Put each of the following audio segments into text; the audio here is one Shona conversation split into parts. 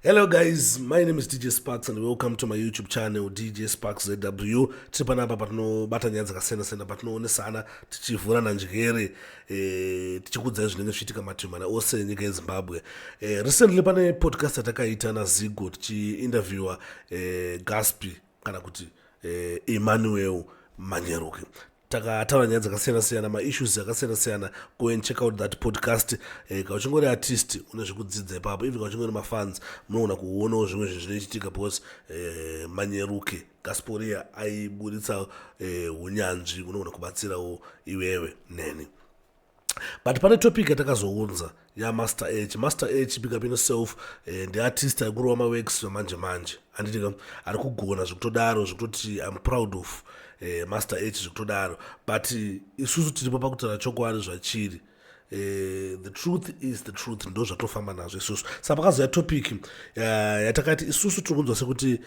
Hello guys, my name is DJ Sparks and welcome to my YouTube channel DJ Sparks ZW. Tipanapa patnobata nyaya dzakasiyana-siyana patinoonesana tichivhurana njere tichikudzai zvinenge zvichiitika mativi mana ose enyika yeZimbabwe. Recently pane podcast yatakaita naZigo tichiinterviewa Guspy kana kuti Emmanuel Manyeruke. Takataura nyaya dzakasiyana-siyana, maissues akasiyana-siyana. Go and check out that podcast. Kauchingori artist une zvekudzidza ipapo, even kauchingori mafans munoona kuonawo zvimwe zvinhu zvinoitika because Manyeruke Gasporia aiburitsa unyanzvi unoona kubatsirawo iwewe neni. But pane topic yatakazounza yaMaster H. Master H, big up in yourself, the artist aguru wamaworks manje anditika ari kugona zvekutodaro zvekutoti I'm proud of Master H zvekutodaro, but isusu tiripo pakutaura chokwadi zvachiri. The truth is the truth, ndo zvatofamba nazvo isusu. Saka pakazouya topic yatakati isusu tirikunzwa sekuti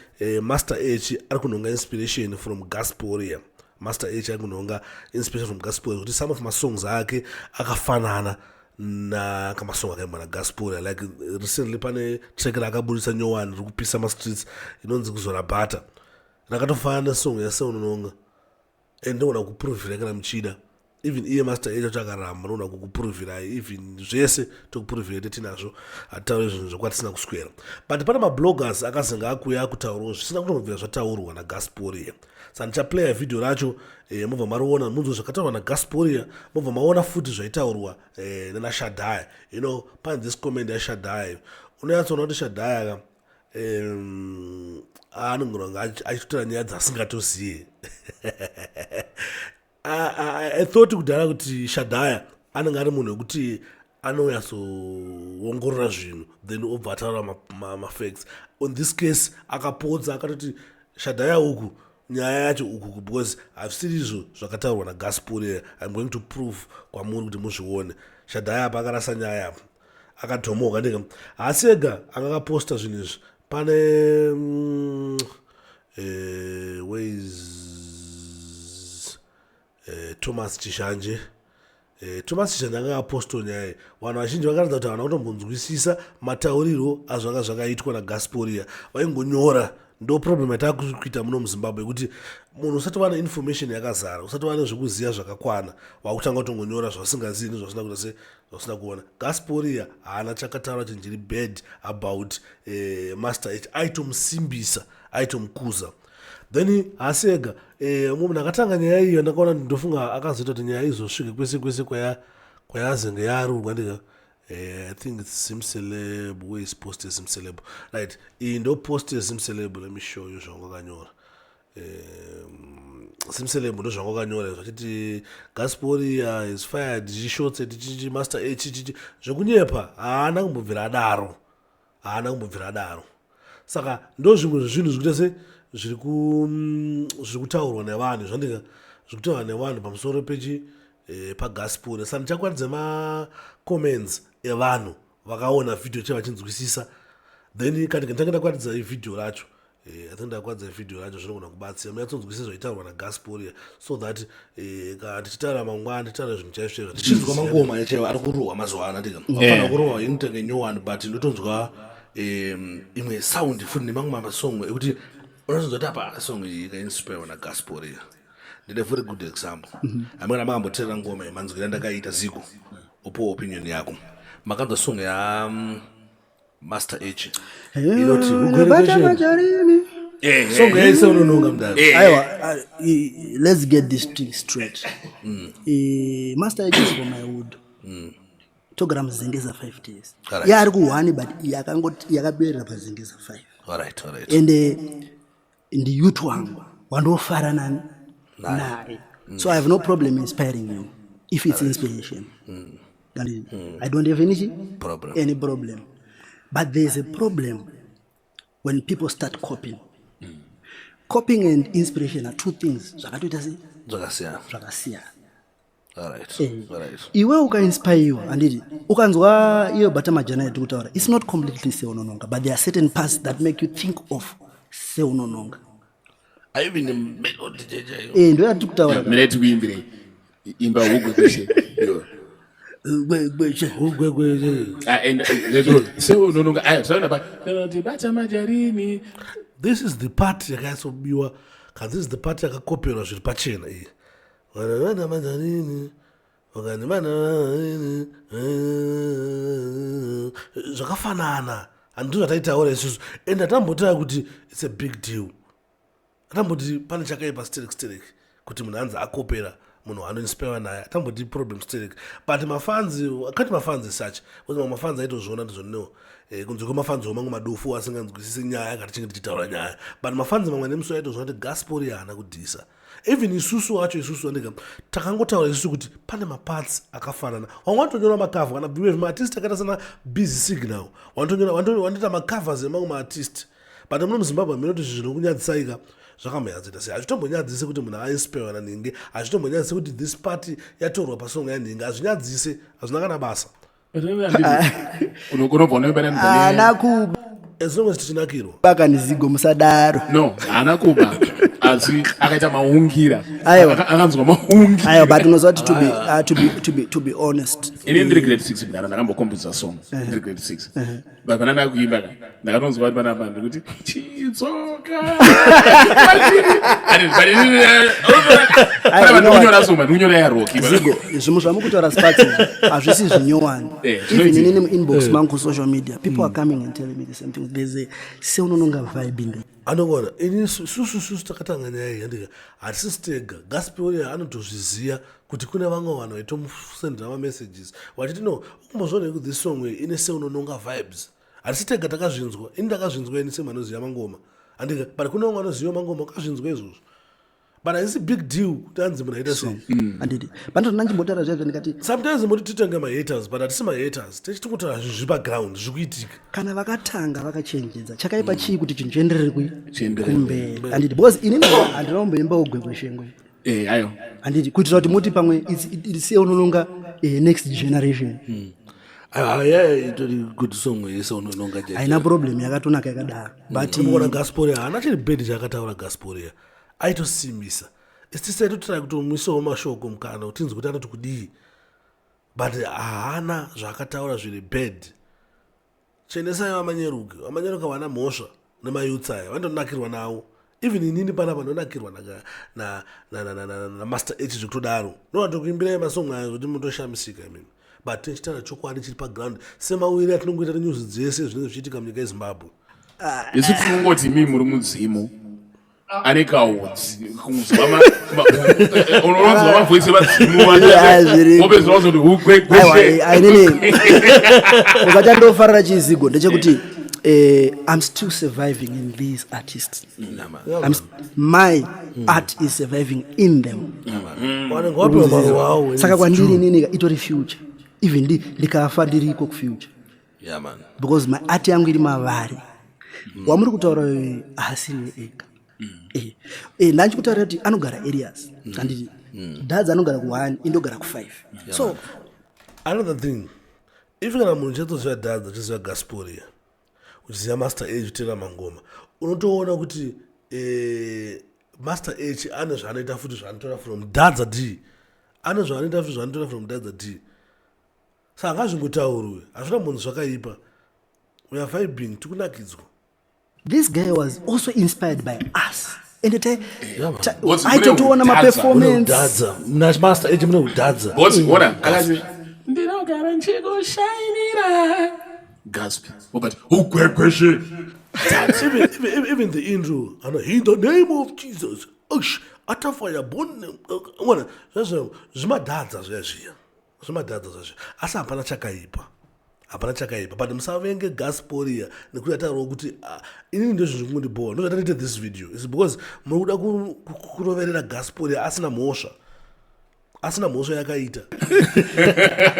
Master H ari kunonga inspiration from Gasporia. Master H akunonga inspiration from Gasporia kuti some of my songs ake akafanana na kamasong akaimba na Gasporia. Like recently pane track rakaburitsa nyowani riri kupisa streets inonzi kuzora bata, rakatofanana song yaseunononga and ndoona kuprovira kana muchida. Even iye Master H chakaramba ndoona kukuprovira, even zvese tokuprovira tetinazvo, ataure zvinhu zvekwatisina kuswera. But pane mabloggers akazenga akuya akutaurawo zvisina kutombobvira zvataurwa naGasporia. Saka ndichaplaya video racho, mobva mariona munzwa zvakataurwa naGasporia, mobva maona futi zvaitaurwa nana Shadaya. You know, pane this comment yaShadaya unoyatsoona kuti Shadaya anongoranga achitotora nyaya dzasingatoziye. I thought kudhara kuti Shadaya anenge ari munhu wekuti anoyatsoongorora zvinhu then obva ataura mafacts. On this case akapodza akatoti Shadaya uku nyaya yacho uku because I've seen izvo zvakataurwa naGasporia. I'm going to prove kwamuri kuti muzvione. Shadaya apa akarasa nyaya apa, akadhomoka ndika haasi ega angakaposta zvinhu izvi. Pane Thomas Chishanje akakapostawo nyaya. Vanhu vazhinji vakaratidza kuti havana kutombonzwisisa mataurirwo azvanga zvakaitwa naGasporia, vaingonyora. Ndo problem yatakuita muno muZimbabwe kuti munhu usati wana information yakazara, usati wana zvekuziva zvakakwana, wakutanga kutongonyora zvasingazivi nezvasina kuita se zvasina kuona. Gasporia haana chakataura chinjiri bad about Master H, aitomusimbisa, aitomukuza. Then haasi ega munhu akatanga nyaya iyo ndakaona ndofunga akazoita kuti nyaya izosvike kwese kwese kwayazenge yarurwa ndika I think it's Zim Celeb, where is posted Zim Celeb. Right, in the posted Zim Celeb, let me show you Zhangoganyora. Zim Celeb, no Zhangoganyora. Gasporia is fired, she shot at Master H. Jogunyepa, Anang Viradaro. Saka, those who say, Zhukutaur nevan, Zhandiga, Zhukutaur nevan, Pamsoro Peji, paGasporia. Some chakwadzema comments evanhu vakaona video chavachinzwisisa, then kati ndakenda kuratidza video racho. I think ndakwadza video racho zvinogona kubatsira muyatsonzwisisa zvaitaurwa naGasporia, so that kana tichitaura mangwana tichitaura zvinhu chaizvo tichinzwa mangoma yacho ari kurohwa mazuva ano ndika mafana kurohwa inotenge nyowani, but ndotonzwa imwe sound futi nemamwe masong ekuti unozonzwa kuti apa song iyi ikainspirwa naGasporia. Ndine very good example. Amweni amakamboteerera ngoma yemanzwira ndakaita Zigo, upo opinion yako. Makanzwa song ya Master H inoti song yaiseunononga mdaro. Let's get this thing straight. Master H is from my wood. Togram Zengeza 5 days. Yari kuwani but yakaberera paZengeza 5. Alright. And in the youth wangu wandofara naye. So I have no problem inspiring you if it's inspiration. I don't have any problem. But there's a problem when people start copying. Copying and inspiration are two things. Zvakasiyana. Alright. Iwe ukainspire anditi ukanzwa iyo bata majana yedu kutaura, it's not completely seunononga, but there are certain parts that make you think of seunononga. I even the melody ndo yatukutaura minute wimbire imba huko kishe yo This is the part yakasobiwa kana this is the part yakakoperwa zviri pachena iyi vana majarini zvakafanana handizvo zvataitaura isusu and atambotaya kuti it's a big deal atamboti pane chakaipa sterek kuti munhu anzi akopera munhu anoinspire naye atamboti problem sterek but mafanzi akati mafanzi such kuti mafanzi aitozviona ndizvo kunze kwemafanzi omangu madufu asinganzwisisi nyaya kana tichinge tichitaura nyaya but mafanzi mamwe nemusi aitozviona kuti gospel haana kudhisa even isusu wacho isusu andika takangotaura isusu kuti pane maparts akafanana wangotonyora makava kana bhiwe maartist akaita sana busy signal wandonyora macovers emangu maartist but muno muzimbabwe minoti zvinokunyadzisika zvakamboyadzita sei hazvitombonyadzise kuti munhu ainspire naninge hazvitombonyadzise kuti this party yatorwa pasongo yaninge hazvinyadzise hazvina kana basa anakuba as long as tichinakirwa baka nizigo musadaro no anakuba asi akaita maungira akanzwa maungira ayo but unozwa to be honest ini ndiri grade 6 ndara ndakambokombidza song ndiri grade 6 baba ndakuimba ndakatonzwa kuti pana band kuti chitsoka kunyora soma kunyora ya rock zigo zvimu zvamukutaura sparks hazvisi zvinyowani even inini muinbox mangu social media people are coming and telling me the same thing there's a seunononga vibing anogona ini susu takatanga nyaya iyi andika hatisi tega gospel anotozviziva kuti kune vamwe vanhu vaitomsendera mamessages vachiti no ukumbozvaona kuti this song ine seunononga vibes hatisi tega takazvinzwa ini ndakazvinzwa ini semanoziva mangoma andika but kune vamwe vanoziva mangoma akazvinzwa izvozvo but it's a big deal kuti anzi munhu aita sei andidi bandonanjimbotaura zvazvo ndikati sometimes moti titenge mahaters but hatisi mahaters tichitokutora zvinhu zvibackground zviri kuitika kana vakatanga vakachenjedza chakaipa chii kuti chinhu chienderere kumberi andidi because inini handinomboimbawo gwegweshengwe ayo andidi kuitira kuti muti pamwe seunononga next generation itori good song yeseunononga haina problem yakatonaka yakadaro but unoona gospel haana chiri bedi chakataura gospel aitosimbisa isitisa aitotrai kuti umwisewo mashoko mukana utinzi kuti anoti kudii but haana zvakataura zviri bad chenesai vamanyeruka vana mhosva nemayuts aya vandonakirwa nawo even inini panapa ndonakirwa namaster h zvekutodaro ndovatokuyimbirai masongo ayo kuti mutoshamisika imini but tichitana chokwadi chiri paground semawiri atinongoita news dzese zvinenge zvichiitika munyika yezimbabwe isi tinongoti imi muri mudzimu ane kaudzi unonzwa mavhoisi vadzimu opeziraozoti ainini ukachandofarira chizigo ndechekuti I'm still surviving in these artists. My art is surviving in them. Saka kwandiri nini itori future. Even ndikafa ndiriko ku future. Yeah man. Because my art yangu iri mavari. Wamuri kutaura asiri ega. Nanchi kutaura kuti anogara areas. Kandi dadza anogara ku 1 indogara ku 5. So another thing, if kana munhu chetozva dadza chizva gasporia uchiziva master h utera mangoma unotoona kuti master h ane zvaanoita futi zvaanotora from dadza d ane zvaanoita futi zvaanotora from dadza d saka ngazvingotaurwe hazvina munhu zvakaipa we are vibing tikunakidzwa. This guy was also inspired by us. And I don't want my performance. Dadza mna master h mna dadza ona akazi ndinogara nchiko shinira Guspy. But who question? Even the intro, and in the name of Jesus, atafaya bonne. Ona, zvima dadza zvezviya. Zvima dadza zvezviya. Asi hapana chakaipa. Hapana chakaipa. But musavenge gasporia nekuti atauro kuti inini ndizvo zvikundiboa. Ndozvatatiite this video. It's because munoda kuroverera gasporia asina mhosva. Asina mhosva yakaita.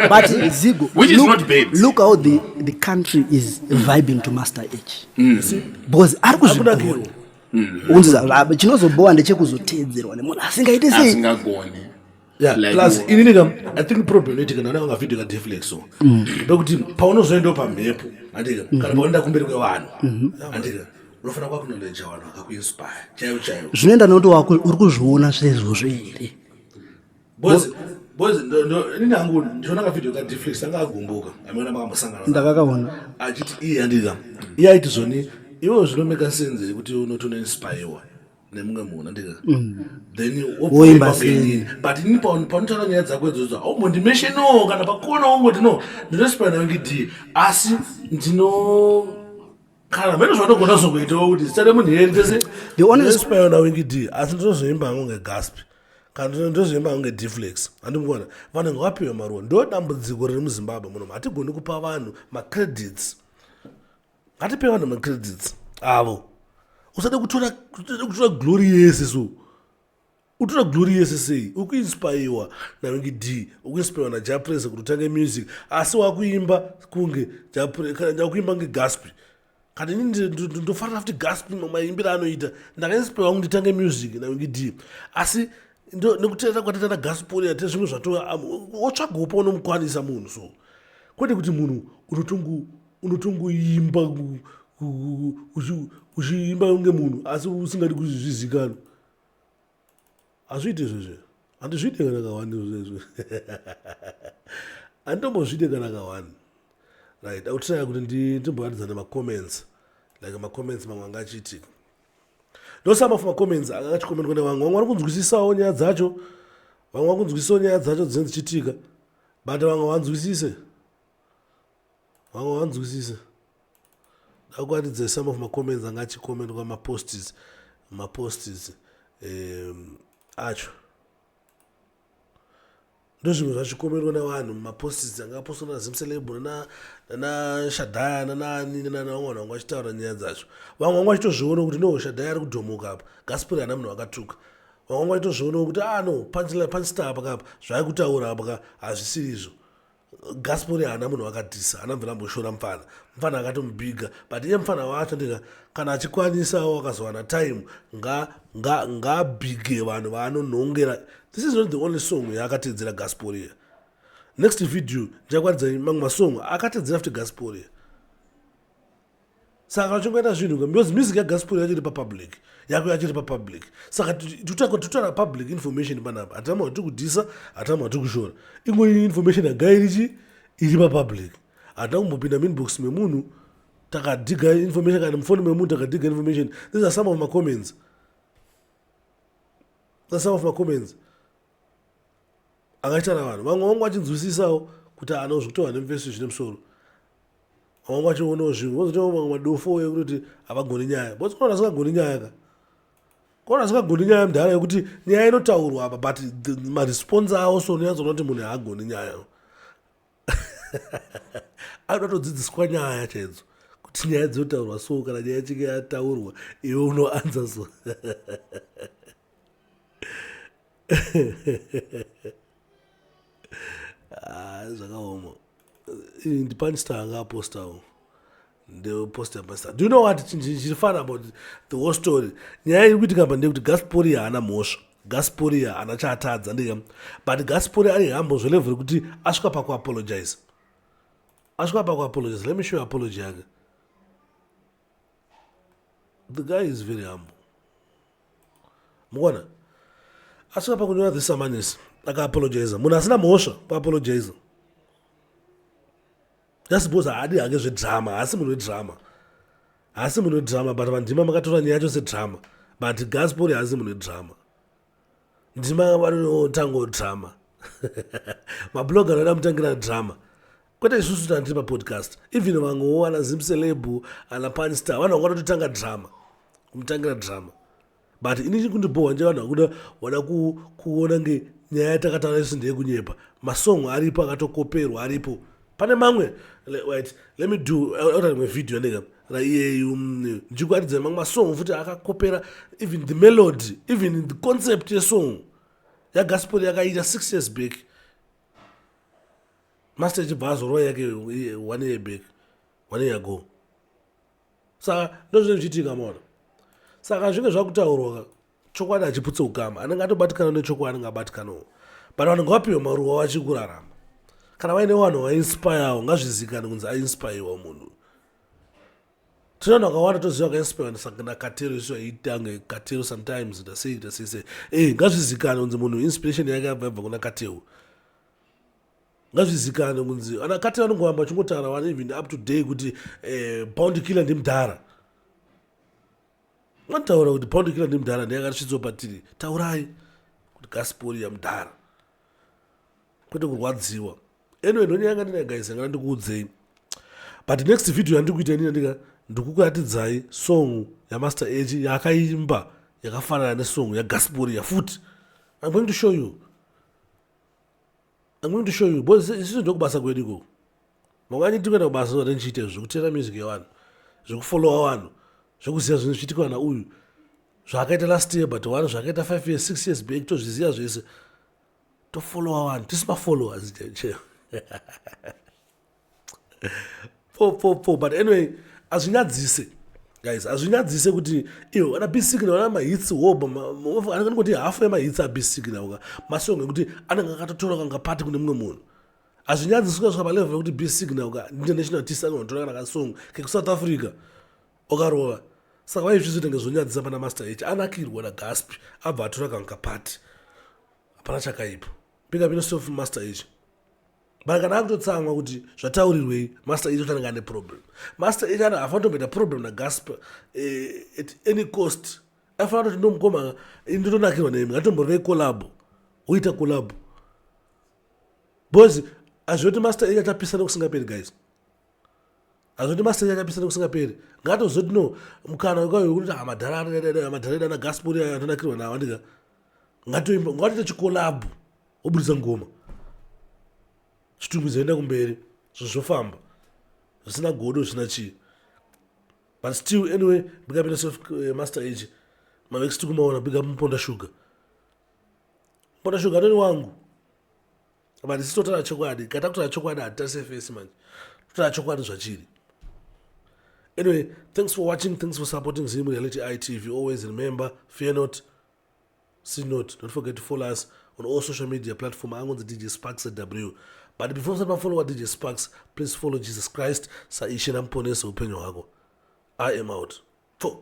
But Zigo, which is not bad. Look how the country is vibing to Master H. See? Because arikuzvigona. Unza chinozoboa ndechekuzotedzerwa nemunhu asingaite sei. Asingagone. Yeah, like plus inini I think problem itika nana video ka deflex so. Bekuti paunozoenda pamhepo, andika kana paenda kumberi kwevanhu. Andika unofana kwa knowledge vanhu akakuinspire. Chayo. Zvinoenda noto wako uri kuzviona zvezvo zvere. boys ninangu ndiona ka video ka Deflex angagumbuka amena makamsangana ndakakaona achiti iye andika iye aiti zvoni iwe zvinomeka sense kuti unotona inspirewa nemumwe munhu andika then woimba sei but ini panotaura nyaya dzako idzodzo aumbondimesheno kana pakona ungoti no ndinospire nayo ngidi asi ndino kana mene zvaunogona zokuitawo kuti zisare munhu yeri tese ndinospire nayo ngidi asi ndinozoimba hangu ngeGuspy kana ndozoimba hangu ngeDeflex andimukona vanhu ngawapiwe maruwa ndo dambudziko riri muZimbabwe muno hatigoni kupa vanhu macredits ngatipe vanhu macredits avo usade kutora glory yese so utora glory yese sei ukuinspirewa naWingy ukuinspirewa naJaprese kuti utange music asi wakuimba kunge kana wakuimba ngeGuspy kana ini ndofarira kuti Guspy maimbira anoita ndakainspirewa kuti nditange music naWingy asi nekutera kwatata naGuspy ate zvimwe zvatova wotsvaga unomukwanisa munhu so kwete kuti munhu unotongoimba uchiimba kunge munhu asi usingadi kuzvizikanwa hazviite izvezve handizvide kana kawani izvezve handitombozvide kana kawani right autiraya kuti ndimboratidza nemacomments like macomments mamwe anga achiitika ndosama for macomments anga achikomendwa nevamwe vari kunzwisisawo nyaya dzacho vamwe vari kunzwisisawo nyaya dzacho dzinenge dzichiitika but vamwe vanzwisise ndakuratidza some of macomments anga achikomendwa maposts acho ndozvimwe zvachikomerwa nevanhu mumaposts anga apostwa naZim Celebs nana nanani vamwe vanhu vachitaura nyaya dzacho vamwe vanga vachitozviona kuti no Shadaya ari kudhomoka apa Guspy hana munhu akatuka vamwe vanga vachitozviona kuti no Punchstar apa zvai kutaura apa hazvisiri izvo Guspy hana munhu akadhisa hana mvira amboshora mufana akatomubhiga but iye mufana wacho ndika kana achikwanisawo akazowana time ngabhige vanhu vaanonhongera. This is not the only song yaakatedzera Guspy. Next video ndichakuratidza mamwe masong akatedzera futi Guspy. Saka vachingoita zvinhu because music yaGuspy yachiri papublic yako yachiri papublic saka tutara public information panapa hatama kuti kudhisa hatama kuti kushora imwe information yanga iri papublic hatina kumbopinda minbox memunhu takadhiga information kana mufoni memunhu takadhiga information. These are some of my comments. Akaitana vanhu vamwe vangu vachinzwisisawo kuti anozvi kutova nemvesi zvine musoro vangu vachionawo zvimwe vozotoo mamwe madofo ekuti havagoni nyaya bcause kona vasingagoni nyaya ka kona vasingagoni nyaya mudhara yekuti nyaya inotaurwa apa but maresponse avo so nyanzona kuti munhu haagoni nyaya anoda kutodzidziswa nyaya chaidzo kuti nyaya dzinotaurwa so kana nyaya chike yataurwa iwe unoanza so zvakaoma ndi Punchstar anga apostawo ndeposta Punchstar. Do you know what chiri fun about the whole story? Nyaya iri kuitika apa ndekuti Guspy haana mhosva Guspy haana chaatadza ndika but Guspy ari hambo zvelevel kuti asvika pakuapologize let me show you apology yake. The guy is very humble muona asvika pakunyora this amanisi akaapologize munhu asina mhosva kuapologize just because haadi hake zvedhama haasi munhu wedrama but vandima makatora nyaya yacho sedrama but Guspy haasi munhu wedrama ndima vanotango drama mabloga anoda mutangira drama kwete isusu tandiri papodcast even vamwewo ana Zim Celebs ana Punchstar vanhu vangatotanga drama kumutangira drama but ini chikundibohwa njevanhu vakuda kuona nge nyaya yatakataura isu ndeyekunyepa masong aripo akatokoperwa aripo pane mamwe wait let me do rimwe video ndega raiyeyu ndikuratidza mamwe masong futi akakopera even the melody even the concept yesong yaGuspy yakaita 6 years back master chibva azorova yake 1 year back 1 year ago saka ndozvine zvichiitika maona saka zvinge zvakutaurwa chokwadi achiputsa ukama anenge atobatikana nechokwadi anenge abatikanawo but vanhu ngawapiwe maruwa vachikurarama kana vaine vanhu vainspirewo ngazvizikane kunzi ainspirewa munhu tinoona vakawanda toziva vakainspirewa nakatero isu aitange katero sometimes ndasei ngazvizikane kunzi munhu inspiration yake abva kuna katero ngazvizikane kunzi anakati vanongohamba chingotara vana even up to day kuti bound killer ndimudhara. Mwataura kuti bound killer ndimudhara ndeyakasvitsopa tiri taurai kuti Guspy yamudhara kwete kurwadziwa. Anyway ndonyanga ndina guys ngana ndikuudzei. But next video yandikuita inini ndikukuratidzai song yaMaster H yakaimba yakafanana nesong yaGuspy yafuti. I'm going to show you. Because isizo ndokubasa kwedu iko. Mangani tikuenda kubasa kuti ndichite zvokutera music yavanhu, zvokufollowa vanhu, zvokuziva zvinhu zvichiitika na uyu. Zvakaita last year but vanhu zvakaita 5 years 6 years back tozviziva zvese. Tofollowa vanhu, tisima followers je. But anyway, azvinyadzise. Guys, azvinyadzise kuti iyo ana B-Signal ana mahits woba anenge kuti half yamahits a-B-Signal masongo ekuti anenge akatotora kangapati kune mumwe munhu. Azvinyadzise kusvika palevel yekuti B-Signal international artist anotora kana kasongo keku-South Africa okarova. Saka vaizvizvita ngezvonyadzisa pana Master H anakirwa naGuspy abva atora kangapati. Hapana chakaipa. Big up yourself Master H. But kana akutotsamwa kuti zvataurirwei Master H utananga ane problem. Master H hafanira kuita problem naGuspy at any cost. Afanira kuti ndomukoma ndinotonakirwa nemi ngatomborei collab. Uita collab. Boys, azvoti Master H achapisana kusingaperi guys. Azvoti Master H achapisana kusingaperi. Ngatozoti no mukana wakayo kuti madhara naGuspy atonakirwa nawo ndika. Ngatoita chicollab. Obudisa ngoma. Chitumbi zvoenda kumberi zvofamba zvisina godo zvisina chii. But still anyway big up yourself Master H. Mavexi tikumaona big up Muponda Sugar. Muponda Sugar ndoni wangu. But isi totara chokwadi kata kutora chokwadi hatitarise face manje. Totara chokwadi zvachiri. Anyway, thanks for watching, thanks for supporting Zim Reality ITV. Always remember, fear not, sin not. Don't forget to follow us on all social media platforms. I'm on the DJ Sparks at W. But before you follow DJ Sparks, please follow Jesus Christ. Sa ishi na mponesa upenyo wako. I am out. 4.